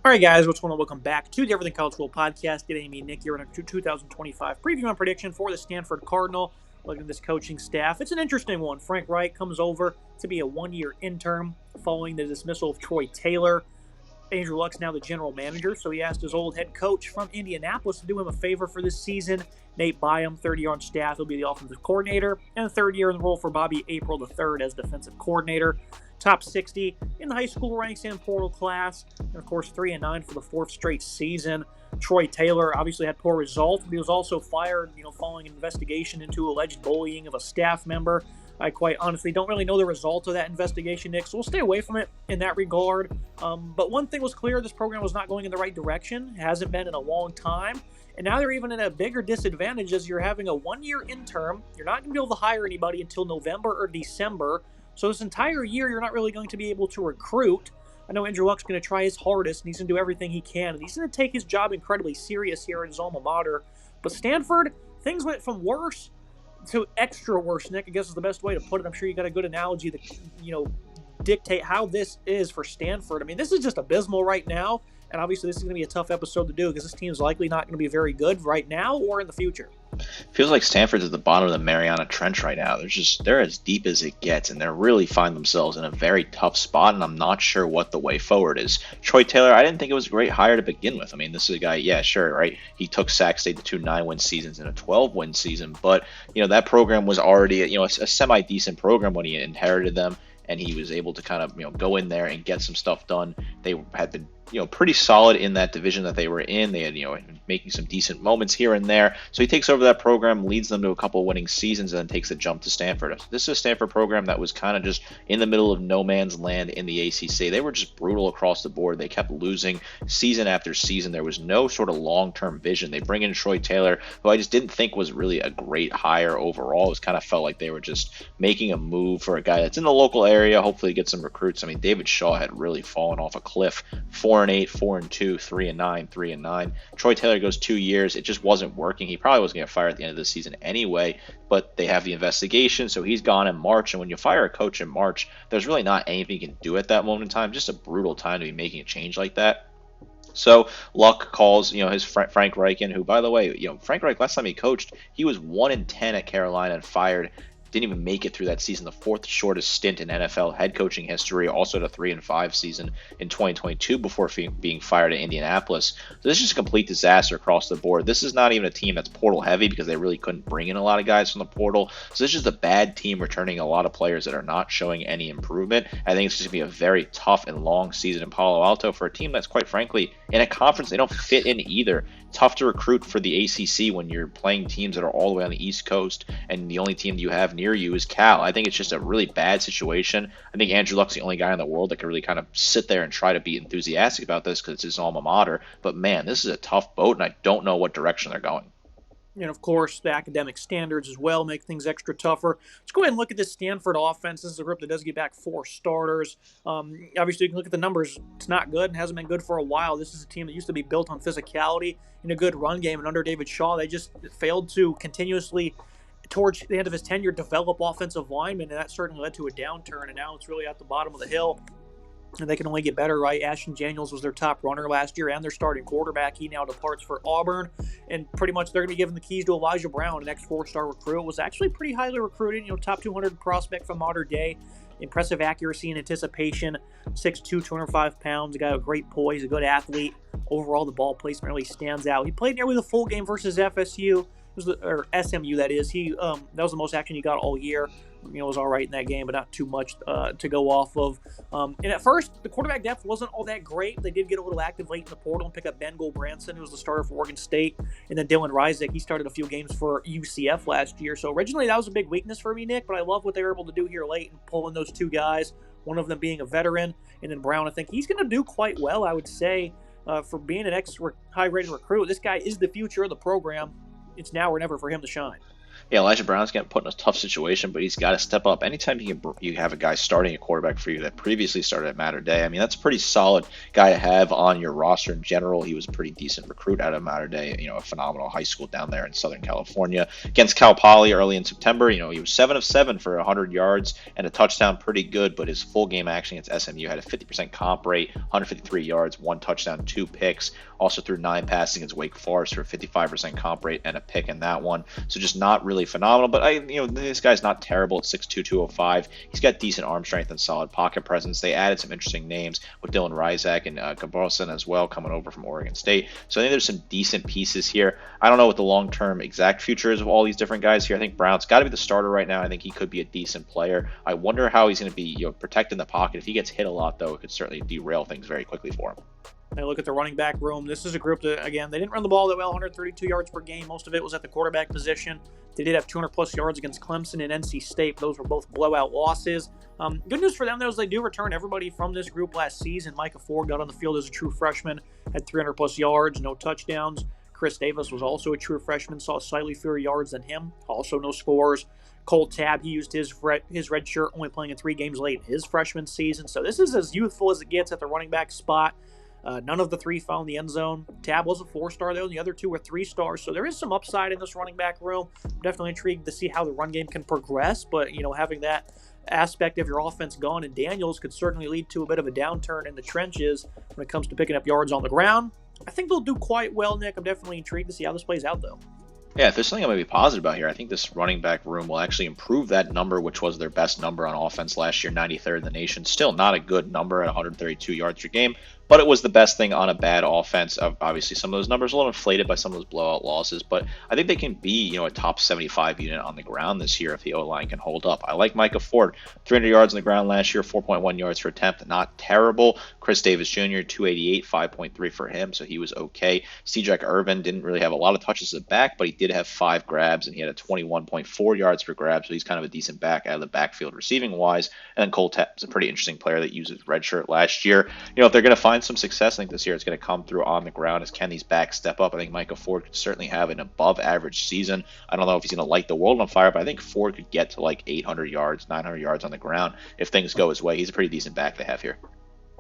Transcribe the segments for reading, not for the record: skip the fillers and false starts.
All right, guys, what's going on? Welcome back to the Everything College Football Podcast. Get Amy and Nick here in a 2025 preview and prediction for the Stanford Cardinal. Looking at this coaching staff, it's an interesting one. Frank Reich comes over to be a one-year interim following the dismissal of Troy Taylor. Andrew Luck's now the general manager, so he asked his old head coach from Indianapolis to do him a favor for this season. Nate Byam, third year on staff, will be the offensive coordinator, and the third year in the role for Bobby April III as defensive coordinator. Top 60 in the high school ranks and portal class, and of course 3-9 for the fourth straight season. Troy Taylor obviously had poor results, but he was also fired, following an investigation into alleged bullying of a staff member. I quite honestly don't really know the results of that investigation, Nick, so we'll stay away from it in that regard. But one thing was clear, this program was not going in the right direction. It hasn't been in a long time. And now they're even in a bigger disadvantage as you're having a one-year interim. You're not going to be able to hire anybody until November or December. So this entire year, you're not really going to be able to recruit. I know Andrew Luck's going to try his hardest, and he's going to do everything he can. And he's going to take his job incredibly serious here at his alma mater. But Stanford, things went from worse to extra worse, Nick, I guess is the best way to put it. I'm sure you got a good analogy that, dictate how this is for Stanford. I mean, this is just abysmal right now, and obviously this is going to be a tough episode to do because this team's likely not going to be very good right now or in the future. Feels like Stanford's at the bottom of the Mariana Trench right now. They're as deep as it gets, and they really find themselves in a very tough spot, and I'm not sure what the way forward is. Troy Taylor, I didn't think it was a great hire to begin with. I mean, this is a guy, yeah, sure, right? He took Sac State to 2 9-win seasons and a 12-win season, but, that program was already, a semi-decent program when he inherited them, and he was able to kind of, go in there and get some stuff done. They had been, pretty solid in that division that they were in. They had, making some decent moments here and there. So he takes over that program, leads them to a couple of winning seasons, and then takes a jump to Stanford. This is a Stanford program that was kind of just in the middle of no man's land in the ACC. They were just brutal across the board. They kept losing season after season. There was no sort of long-term vision. They bring in Troy Taylor, who I just didn't think was really a great hire overall. It was kind of felt like they were just making a move for a guy that's in the local area, hopefully get some recruits. I mean, David Shaw had really fallen off a cliff. 4-8, 4-2, 3-9, 3-9. Troy Taylor goes 2 years. It just wasn't working. He probably was going to get fired at the end of the season anyway, but they have the investigation, so he's gone in March. And when you fire a coach in March, there's really not anything you can do at that moment in time. Just a brutal time to be making a change like that. So Luck calls, his Frank Reich in, who, by the way, Frank Reich, last time he coached, he was 1-10 at Carolina and fired. Didn't even make it through that season, the fourth shortest stint in NFL head coaching history, also the 3-5 season in 2022 before being fired at Indianapolis. So this is just a complete disaster across the board. This is not even a team that's portal heavy because they really couldn't bring in a lot of guys from the portal. So this is just a bad team returning a lot of players that are not showing any improvement. I think it's just going to be a very tough and long season in Palo Alto for a team that's, quite frankly, in a conference they don't fit in either. Tough to recruit for the ACC when you're playing teams that are all the way on the East Coast, and the only team that you have near you is Cal. I think it's just a really bad situation. I think Andrew Luck's the only guy in the world that can really kind of sit there and try to be enthusiastic about this because it's his alma mater. But man, this is a tough boat, and I don't know what direction they're going. And of course, the academic standards as well make things extra tougher. Let's go ahead and look at this Stanford offense. This is a group that does get back 4 starters. Obviously, you can look at the numbers. It's not good and hasn't been good for a while. This is a team that used to be built on physicality and a good run game. And under David Shaw, they just failed to continuously, towards the end of his tenure, develop offensive linemen, and that certainly led to a downturn. And now it's really at the bottom of the hill. And they can only get better, right? Ashton Daniels was their top runner last year and their starting quarterback. He now departs for Auburn. And pretty much they're going to be giving the keys to Elijah Brown, an ex-4-star recruit. Was actually pretty highly recruited, top 200 prospect from modern day. Impressive accuracy and anticipation. 6'2", 205 pounds. A guy with great poise, a good athlete. Overall, the ball placement really stands out. He played nearly the full game versus FSU. Or SMU, that is. That was the most action he got all year. Was all right in that game, but not too much to go off of. And at first, the quarterback depth wasn't all that great. They did get a little active late in the portal and pick up Ben Branson, who was the starter for Oregon State, and then Dylan Reisig. He started a few games for UCF last year. So originally, that was a big weakness for me, Nick, but I love what they were able to do here late and pulling those 2 guys, one of them being a veteran, and then Brown. I think he's going to do quite well, I would say, for being an high-rated recruit. This guy is the future of the program. It's now or never for him to shine. Yeah, Elijah Brown's getting put in a tough situation, but he's got to step up. Anytime you have a guy starting a quarterback for you that previously started at Mater Dei, I mean, that's a pretty solid guy to have on your roster in general. He was a pretty decent recruit out of Mater Dei, a phenomenal high school down there in Southern California. Against Cal Poly early in September, he was 7 of 7 for 100 yards and a touchdown, pretty good, but his full game action against SMU had a 50% comp rate, 153 yards, 1 touchdown, 2 picks. Also threw 9 passes against Wake Forest for a 55% comp rate and a pick in that one. So just not really phenomenal, but this guy's not terrible at 6'2", 205. He's got decent arm strength and solid pocket presence. They added some interesting names with Dylan Rizak and Gabrielson as well coming over from Oregon State. So I think there's some decent pieces here. I don't know what the long-term exact future is of all these different guys here. I think Brown's got to be the starter right now. I think he could be a decent player. I wonder how he's going to be protecting the pocket. If he gets hit a lot, though, it could certainly derail things very quickly for him. They look at the running back room. This is a group that, again, they didn't run the ball that well, 132 yards per game. Most of it was at the quarterback position. They did have 200-plus yards against Clemson and NC State. Those were both blowout losses. Good news for them, though, is they do return everybody from this group last season. Micah Ford got on the field as a true freshman, had 300-plus yards, no touchdowns. Chris Davis was also a true freshman, saw slightly fewer yards than him, also no scores. Cole Tabb, he used his red shirt, only playing in 3 games late in his freshman season. So this is as youthful as it gets at the running back spot. None of the 3 found the end zone. Tabb was a 4-star, though, and the other 2 were 3-stars. So there is some upside in this running back room. I'm definitely intrigued to see how the run game can progress, but, having that aspect of your offense gone and Daniels could certainly lead to a bit of a downturn in the trenches when it comes to picking up yards on the ground. I think they'll do quite well, Nick. I'm definitely intrigued to see how this plays out, though. Yeah, if there's something I'm going to be positive about here, I think this running back room will actually improve that number, which was their best number on offense last year, 93rd in the nation. Still not a good number at 132 yards per game, but it was the best thing on a bad offense. Obviously, some of those numbers are a little inflated by some of those blowout losses, but I think they can be, a top 75 unit on the ground this year if the O-line can hold up. I like Micah Ford, 300 yards on the ground last year, 4.1 yards per attempt, not terrible. Chris Davis Jr., 288, 5.3 for him, so he was okay. Cedric Irvin didn't really have a lot of touches at the back, but he did have 5 grabs, and he had a 21.4 yards per grab, so he's kind of a decent back out of the backfield receiving-wise. And then Cole Tapp is a pretty interesting player that used his red shirt last year. If they're going to find some success, I think this year it's going to come through on the ground as can these backs step up. I think Micah Ford could certainly have an above-average season. I don't know if he's going to light the world on fire, but I think Ford could get to like 800 yards, 900 yards on the ground if things go his way. He's a pretty decent back to have here.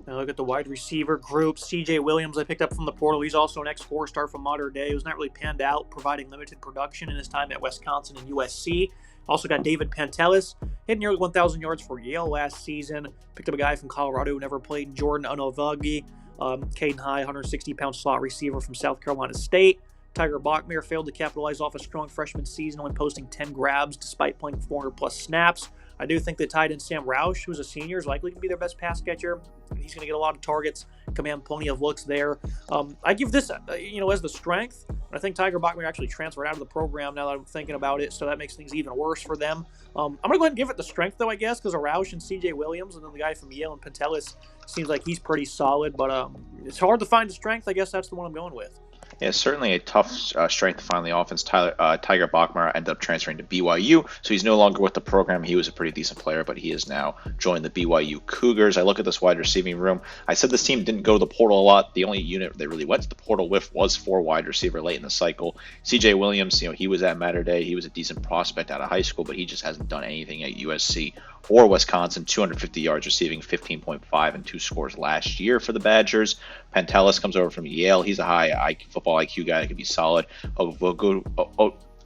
Now look at the wide receiver group. CJ Williams, I picked up from the portal. He's also an ex-4-star from Mater Dei. He was not really panned out, providing limited production in his time at Wisconsin and USC. Also got David Pantelis, hit nearly 1,000 yards for Yale last season. Picked up a guy from Colorado who never played, Jordan Unovagi. Caden High, 160-pound slot receiver from South Carolina State. Tiger Bachmere failed to capitalize off a strong freshman season, only posting 10 grabs despite playing 400-plus snaps. I do think that tight end Sam Roush, who's a senior, is likely to be their best pass catcher. He's going to get a lot of targets, command plenty of looks there. I give this, as the strength. I think Tiger Bachmere actually transferred out of the program now that I'm thinking about it, so that makes things even worse for them. I'm going to go ahead and give it the strength, though, I guess, because of Roush and C.J. Williams, and then the guy from Yale and Pantelis seems like he's pretty solid, but it's hard to find the strength. I guess that's the one I'm going with. Yeah, certainly a tough strength to find on the offense. Tiger Bachmeier ended up transferring to BYU, so he's no longer with the program. He was a pretty decent player, but he has now joined the BYU Cougars. I look at this wide receiving room. I said this team didn't go to the portal a lot. The only unit they really went to the portal with was for wide receiver late in the cycle. CJ Williams, he was at Mater Dei. He was a decent prospect out of high school, but he just hasn't done anything at USC or Wisconsin. 250 yards receiving, 15.5 and 2 scores last year for the Badgers. Pantelis comes over from Yale. He's a high football IQ guy that could be solid.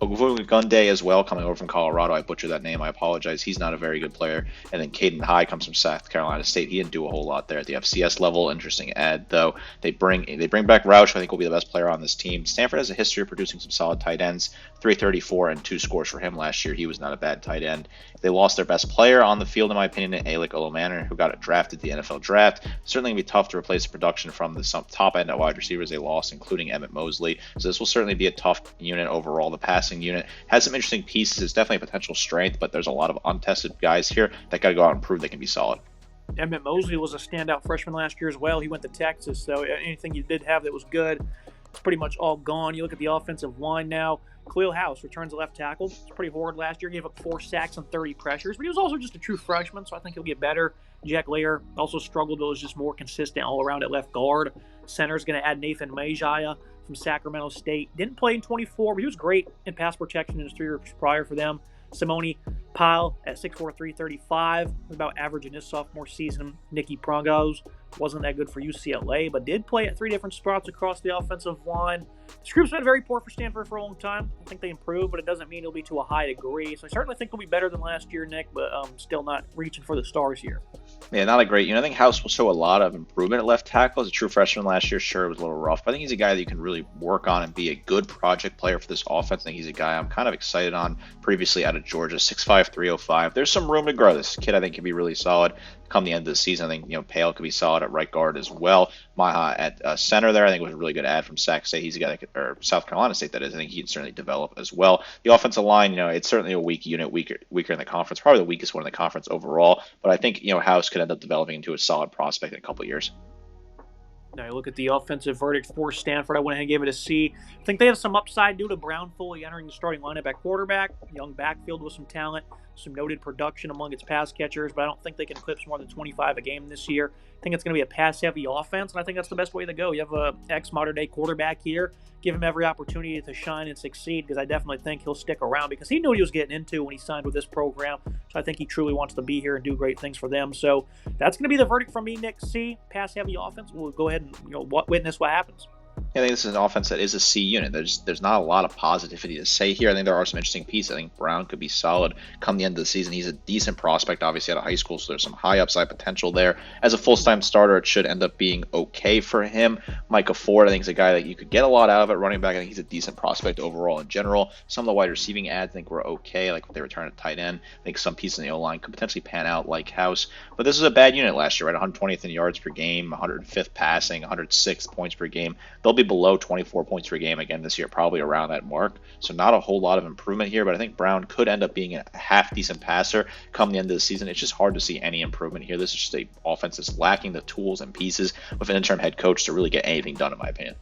Ogunde as well, coming over from Colorado. I butchered that name. I apologize. He's not a very good player. And then Caden High comes from South Carolina State. He didn't do a whole lot there at the FCS level. Interesting ad, though. They bring back Roush, who I think will be the best player on this team. Stanford has a history of producing some solid tight ends. 334 and 2 scores for him last year. He was not a bad tight end. They lost their best player on the field, in my opinion, in Alec Olomanor, who got drafted the NFL draft. Certainly going to be tough to replace the production from the top end at wide receivers they lost, including Emmett Mosley. So this will certainly be a tough unit overall. The passing unit has some interesting pieces. It's definitely a potential strength, but there's a lot of untested guys here that got to go out and prove they can be solid. Emmett Mosley was a standout freshman last year as well. He went to Texas, so anything you did have that was good, it's pretty much all gone. You look at the offensive line now. Khalil House returns a left tackle. It's pretty horrid last year. Gave up 4 sacks and 30 pressures, but he was also just a true freshman, so I think he'll get better. Jack Lair also struggled, but was just more consistent all around at left guard. Center's going to add Nathan Majaya from Sacramento State. Didn't play in 24, but he was great in pass protection in his 3 years prior for them. Simone Pyle at 6'4", 335, was about average in his sophomore season. Nicky Prongos wasn't that good for UCLA, but did play at 3 different spots across the offensive line. This group's been very poor for Stanford for a long time. I think they improved, but it doesn't mean it'll be to a high degree. So I certainly think they'll be better than last year, Nick, but still not reaching for the stars here. Yeah, not a great. I think House will show a lot of improvement at left tackle. As a true freshman last year, sure, it was a little rough, but I think he's a guy that you can really work on and be a good project player for this offense. I think he's a guy I'm kind of excited on previously out of Georgia, 6'5", 305. There's some room to grow. This kid, I think, can be really solid come the end of the season. I think, Pale could be solid at right guard as well. Maha at center there, I think, was a really good add from Sac State. He's a guy that could, or South Carolina State, that is. I think he can certainly develop as well. The offensive line, it's certainly a weak unit, weaker in the conference, probably the weakest one in the conference overall. But I think, House could end up developing into a solid prospect in a couple of years. Now you look at the offensive verdict for Stanford. I went ahead and gave it a C. I think they have some upside due to Brown fully entering the starting lineup at quarterback. Young backfield with some talent, some noted production among its pass catchers, but I don't think they can eclipse more than 25 a game this year. I think it's going to be a pass-heavy offense, and I think that's the best way to go. You have a ex-modern-day quarterback here. Give him every opportunity to shine and succeed, because I definitely think he'll stick around, because he knew what he was getting into when he signed with this program. So I think he truly wants to be here and do great things for them. So that's going to be the verdict from me, Nick. C, pass-heavy offense. We'll go ahead and witness what happens. I think this is an offense that is a C unit. There's not a lot of positivity to say here. I think there are some interesting pieces. I think Brown could be solid come the end of the season. He's a decent prospect, obviously, out of high school, so there's some high upside potential there. As a full-time starter, it should end up being okay for him. Micah Ford, I think, is a guy that you could get a lot out of at running back. I think he's a decent prospect overall in general. Some of the wide receiving ads, I think, were okay, like if they return to tight end. I think some pieces in the O-line could potentially pan out like House. But this is a bad unit last year, right? 120th in yards per game, 105th passing, 106 points per game. They'll be below 24 points per game again this year, probably around that mark. So not a whole lot of improvement here, but I think Brown could end up being a half-decent passer come the end of the season. It's just hard to see any improvement here. This is just a offense that's lacking the tools and pieces with an interim head coach to really get anything done, in my opinion.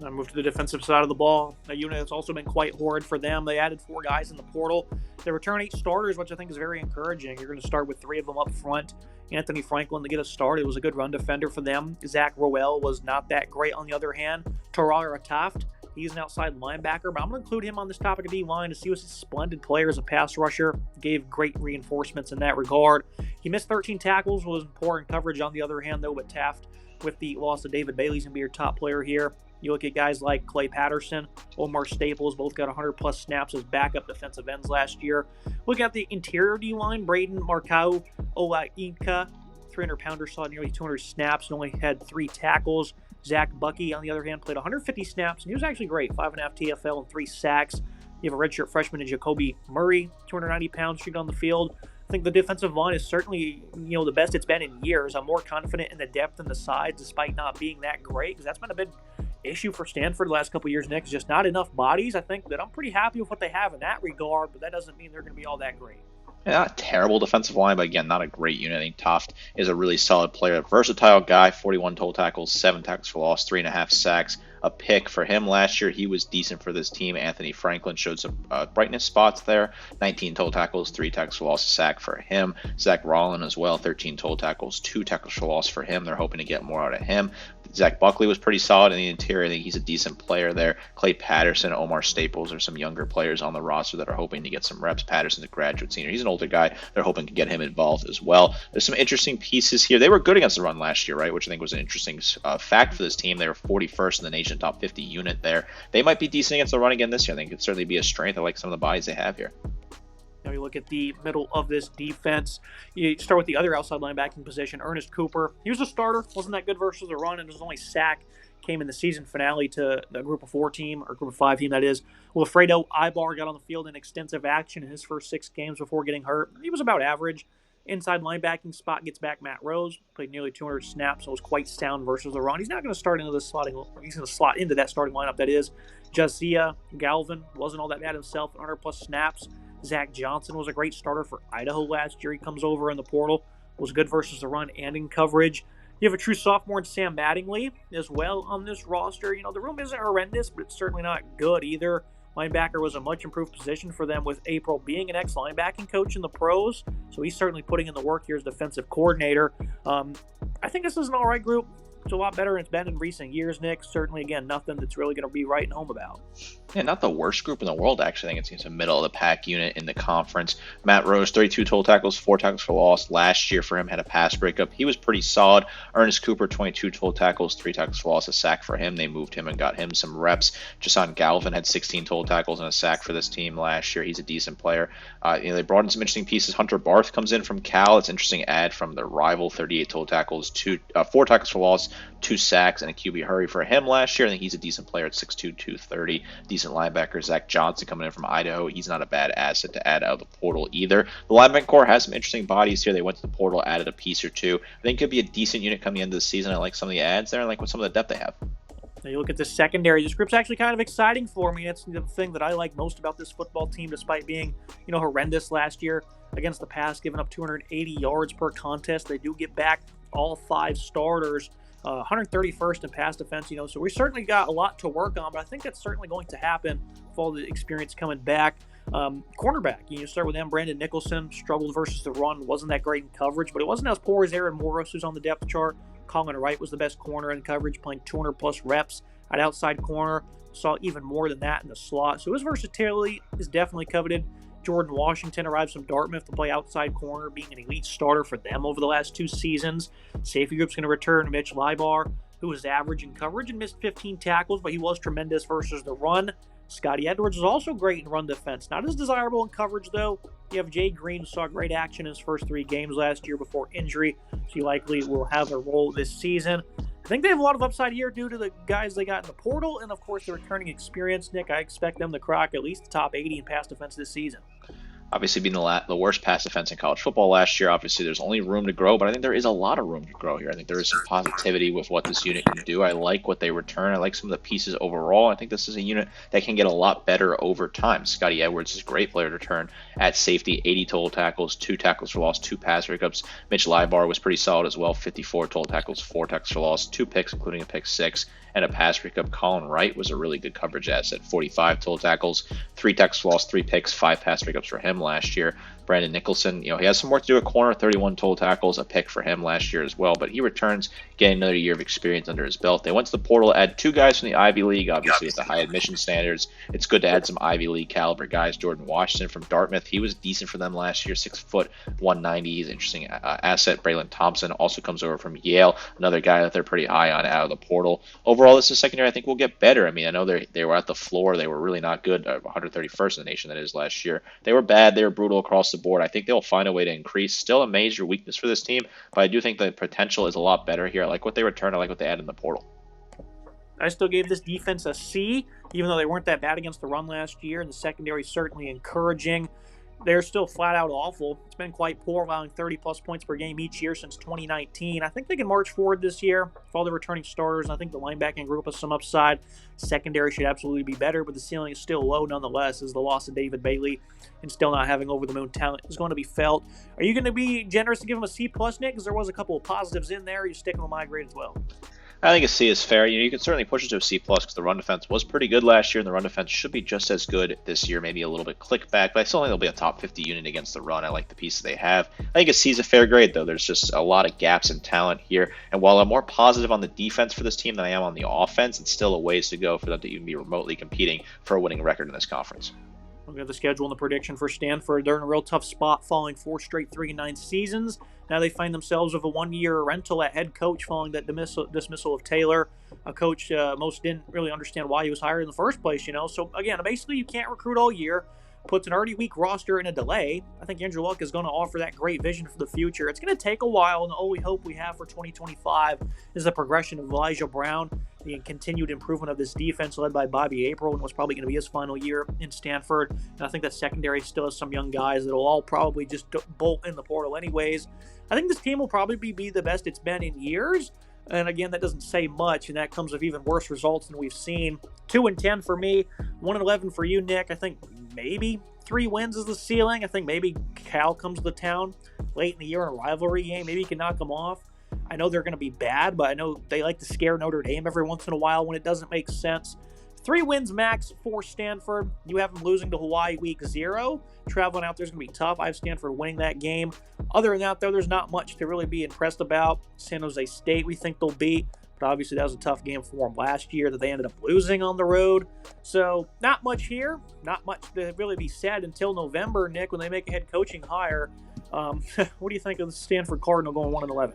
I move to the defensive side of the ball. A unit that's also been quite horrid for them. They added 4 guys in the portal. They return 8 starters, which I think is very encouraging. You're going to start with 3 of them up front. Anthony Franklin to get us started was a good run defender for them. Zach Roel was not that great on the other hand. Tarara Taft, he's an outside linebacker, but I'm going to include him on this topic of D-line to see what's a splendid player as a pass rusher. Gave great reinforcements in that regard. He missed 13 tackles, was poor in coverage on the other hand, though, but Taft, with the loss of David Bailey, is going to be your top player here. You look at guys like Clay Patterson, Omar Staples, both got 100-plus snaps as backup defensive ends last year. Look at the interior D-line, Braden Markau Owainka, 300-pounder, saw nearly 200 snaps and only had 3 tackles. Zach Bucky, on the other hand, played 150 snaps, and he was actually great, 5.5 TFL and 3 sacks. You have a redshirt freshman in Jacoby Murray, 290 pounds, shooting on the field. I think the defensive line is certainly, the best it's been in years. I'm more confident in the depth and the size, despite not being that great, because that's been a big issue for Stanford the last couple of years, Nick. Just not enough bodies. I think that I'm pretty happy with what they have in that regard, but that doesn't mean they're going to be all that great. Yeah, not a terrible defensive line, but again, not a great unit. I think Taft is a really solid player, a versatile guy, 41 total tackles, 7 tackles for loss, 3.5 sacks. A pick for him last year. He was decent for this team. Anthony Franklin showed some brightness spots there. 19 total tackles, 3 tackles for loss, a sack for him. Zach Rollin as well, 13 total tackles, 2 tackles for loss for him. They're hoping to get more out of him. Zach Buckley was pretty solid in the interior. I think he's a decent player there. Clay Patterson, Omar Staples are some younger players on the roster that are hoping to get some reps. Patterson's a graduate senior. He's an older guy. They're hoping to get him involved as well. There's some interesting pieces here. They were good against the run last year, right, which I think was an interesting fact for this team. They were 41st in the nation, top 50 unit there. They might be decent against the run again this year. I think it could certainly be a strength. I like some of the bodies they have here. Now you look at the middle of this defense. You start with the other outside linebacking position, Ernest Cooper. He was a starter, wasn't that good versus the run, and his only sack came in the season finale to the Group of 4 team, or Group of 5 team, that is. Wilfredo Ibar got on the field in extensive action in his first 6 games before getting hurt. He was about average. Inside linebacking spot gets back Matt Rose, played nearly 200 snaps, so was quite sound versus the run. He's not going to start into the slotting, he's going to slot into that starting lineup, that is. Jazia Galvin wasn't all that bad himself, 100-plus snaps. Zach Johnson was a great starter for Idaho last year. He comes over in the portal, was good versus the run and in coverage. You have a true sophomore in Sam Mattingly as well on this roster. The room isn't horrendous, but it's certainly not good either. Linebacker was a much improved position for them, with April being an ex-linebacking coach in the pros, so he's certainly putting in the work here as defensive coordinator. I think this is an all right group. it's a lot better than it's been in recent years, Nick. Certainly, again, nothing that's really going to be writing home about. Yeah, not the worst group in the world, actually. I think it's a middle of the pack unit in the conference. Matt Rose, 32 total tackles, 4 tackles for loss. Last year for him, had a pass breakup. He was pretty solid. Ernest Cooper, 22 total tackles, 3 tackles for loss, a sack for him. They moved him and got him some reps. Jason Galvin had 16 total tackles and a sack for this team last year. He's a decent player. They brought in some interesting pieces. Hunter Barth comes in from Cal. It's an interesting ad from the rival, 38 total tackles, 4 tackles for loss, 2 sacks, and a QB hurry for him last year. I think he's a decent player at 6'2", 230. Decent linebacker. Zach Johnson coming in from Idaho. He's not a bad asset to add out of the portal either. The linebacker core has some interesting bodies here. They went to the portal, added a piece or two. I think it could be a decent unit coming into the season. I like some of the ads there. I like what some of the depth they have. Now you look at the secondary. This group's actually kind of exciting for me. It's the thing that I like most about this football team, despite being, horrendous last year against the pass, giving up 280 yards per contest. They do get back all 5 starters. 131st in pass defense, so we certainly got a lot to work on, but I think that's certainly going to happen with all the experience coming back. Cornerback, you start with them. Brandon Nicholson struggled versus the run, wasn't that great in coverage, but it wasn't as poor as Aaron Morris, who's on the depth chart. Colin Wright was the best corner in coverage, playing 200 plus reps at outside corner. Saw even more than that in the slot, so his versatility is definitely coveted. Jordan Washington arrives from Dartmouth to play outside corner, being an elite starter for them over the last 2 seasons. Safety group's going to return Mitch Leibar, who was average in coverage and missed 15 tackles, but he was tremendous versus the run. Scotty Edwards is also great in run defense. Not as desirable in coverage, though. You have Jay Green, who saw great action in his first 3 games last year before injury, so he likely will have a role this season. I think they have a lot of upside here due to the guys they got in the portal, and of course the returning experience. Nick, I expect them to crack at least the top 80 in pass defense this season. Obviously being the worst pass defense in college football last year. Obviously there's only room to grow, but I think there is a lot of room to grow here. I think there is some positivity with what this unit can do. I like what they return. I like some of the pieces overall. I think this is a unit that can get a lot better over time. Scotty Edwards is a great player to return at safety, 80 total tackles, 2 tackles for loss, 2 pass breakups. Mitch Leibar was pretty solid as well, 54 total tackles, 4 tackles for loss, 2 picks, including a pick 6. And a pass breakup. Colin Wright was a really good coverage asset. 45 total tackles, 3 tackles for loss, 3 picks, 5 pass breakups for him last year. Brandon Nicholson, he has some work to do at corner, 31 total tackles, a pick for him last year as well. But he returns, getting another year of experience under his belt. They went to the portal, add 2 guys from the Ivy League, obviously with the high admission standards. It's good to add some Ivy League caliber guys. Jordan Washington from Dartmouth, he was decent for them last year, 6 foot, 190. He's an interesting asset. Braylon Thompson also comes over from Yale, another guy that they're pretty high on out of the portal. Overall, this is secondary I think will get better. I mean, I know they were at the floor. They were really not good, 131st in the nation, that is, last year. They were bad. They were brutal across the board. I think they'll find a way to increase. Still a major weakness for this team, but I do think the potential is a lot better here. I like what they return. I like what they add in the portal. I still gave this defense a C, even though they weren't that bad against the run last year, and the secondary certainly encouraging. They're still flat out awful. It's been quite poor, allowing 30-plus points per game each year since 2019. I think they can march forward this year with all the returning starters. I think the linebacking group has some upside. Secondary should absolutely be better, but the ceiling is still low nonetheless, as the loss of David Bailey and still not having over-the-moon talent is going to be felt. Are you going to be generous to give them a C+, Nick? Because there was a couple of positives in there. Are you sticking with my grade as well? I think a C is fair. You can certainly push it to a C+ because the run defense was pretty good last year, and the run defense should be just as good this year, maybe a little bit click back, but I still think they'll be a top 50 unit against the run. I like the pieces they have. I think a C is a fair grade, though. There's just a lot of gaps in talent here, and while I'm more positive on the defense for this team than I am on the offense, it's still a ways to go for them to even be remotely competing for a winning record in this conference. We'll get the schedule and the prediction for Stanford. They're in a real tough spot following 4 straight 3-9 seasons. Now they find themselves with a 1-year rental at head coach following that dismissal of Taylor, a coach most didn't really understand why he was hired in the first place, So, again, basically you can't recruit all year. Puts an already weak roster in a delay. I think Andrew Luck is going to offer that great vision for the future. It's going to take a while, and the only hope we have for 2025 is the progression of Elijah Brown, the continued improvement of this defense led by Bobby April, and what's probably going to be his final year in Stanford. And I think that secondary still has some young guys that will all probably just bolt in the portal anyways. I think this team will probably be the best it's been in years. And again, that doesn't say much, and that comes with even worse results than we've seen. 2-10 for me, 1-11 for you, Nick. I think maybe 3 wins is the ceiling. I think maybe Cal comes to town late in the year in a rivalry game. Maybe you can knock them off. I know they're going to be bad, but I know they like to scare Notre Dame every once in a while when it doesn't make sense. 3 wins max for Stanford. You have them losing to Hawaii week 0. Traveling out there is going to be tough. I have Stanford winning that game. Other than that, though, there's not much to really be impressed about. San Jose State, we think they'll beat. but obviously that was a tough game for them last year that they ended up losing on the road. So not much here, not much to really be said until November, Nick, when they make a head coaching hire. What do you think of the Stanford Cardinal going 1-11?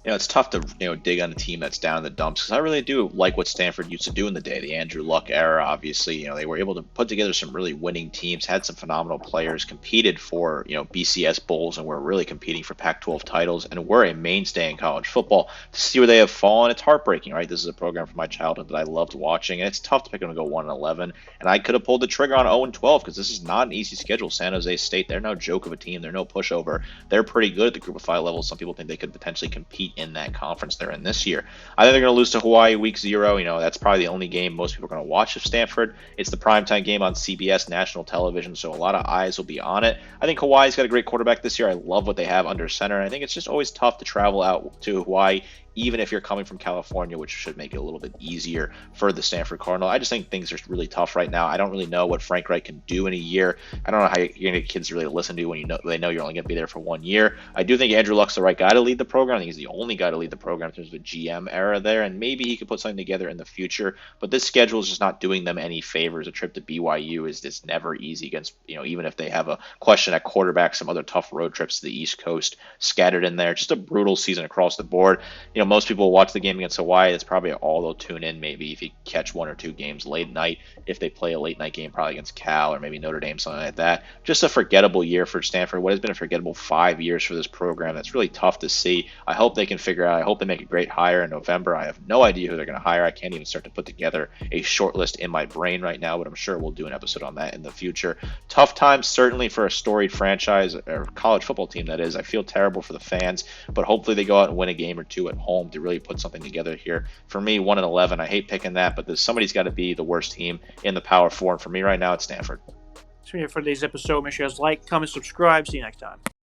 It's tough to dig on a team that's down in the dumps because I really do like what Stanford used to do in the day. The Andrew Luck era, obviously, they were able to put together some really winning teams, had some phenomenal players, competed for BCS bowls, and were really competing for Pac-12 titles, and were a mainstay in college football. To see where they have fallen, it's heartbreaking, right? This is a program from my childhood that I loved watching, and it's tough to pick them to go 1-11. And I could have pulled the trigger on 0-12 because this is not an easy schedule. San Jose State, they're no joke of a team. They're no pushover. They're pretty good at the Group of 5 level. Some people think they could potentially compete in that conference they're in this year. I think they're going to lose to Hawaii week 0. That's probably the only game most people are going to watch of Stanford. It's the primetime game on CBS national television, so a lot of eyes will be on it. I think Hawaii's got a great quarterback this year. I love what they have under center, and I think it's just always tough to travel out to Hawaii, even if you're coming from California, which should make it a little bit easier for the Stanford Cardinal. I just think things are really tough right now. I don't really know what Frank Reich can do in a year. I don't know how you're going to get kids to really listen to when they know you're only going to be there for 1 year. I do think Andrew Luck's the right guy to lead the program. I think he's the only guy to lead the program in terms of the GM era there, and maybe he could put something together in the future. But this schedule is just not doing them any favors. A trip to BYU is just never easy against, even if they have a question at quarterback, some other tough road trips to the East Coast scattered in there. Just a brutal season across the board. Most people watch the game against Hawaii. That's probably all they'll tune in, maybe if you catch 1 or 2 games late night, if they play a late night game probably against Cal or maybe Notre Dame, something like that. Just a forgettable year for Stanford. What has been a forgettable 5 years for this program. That's really tough to see. I hope they can figure out. I hope they make a great hire in November. I have no idea who they're going to hire. I can't even start to put together a short list in my brain right now, but I'm sure we'll do an episode on that in the future. Tough times certainly for a storied franchise or college football team, that is. I feel terrible for the fans, but hopefully they go out and win a game or 2 at home to really put something together here. For me, 1-11. I hate picking that, but somebody's got to be the worst team in the Power 4, and for me right now, it's Stanford. So for today's episode, make sure you guys like, comment, subscribe. See you next time.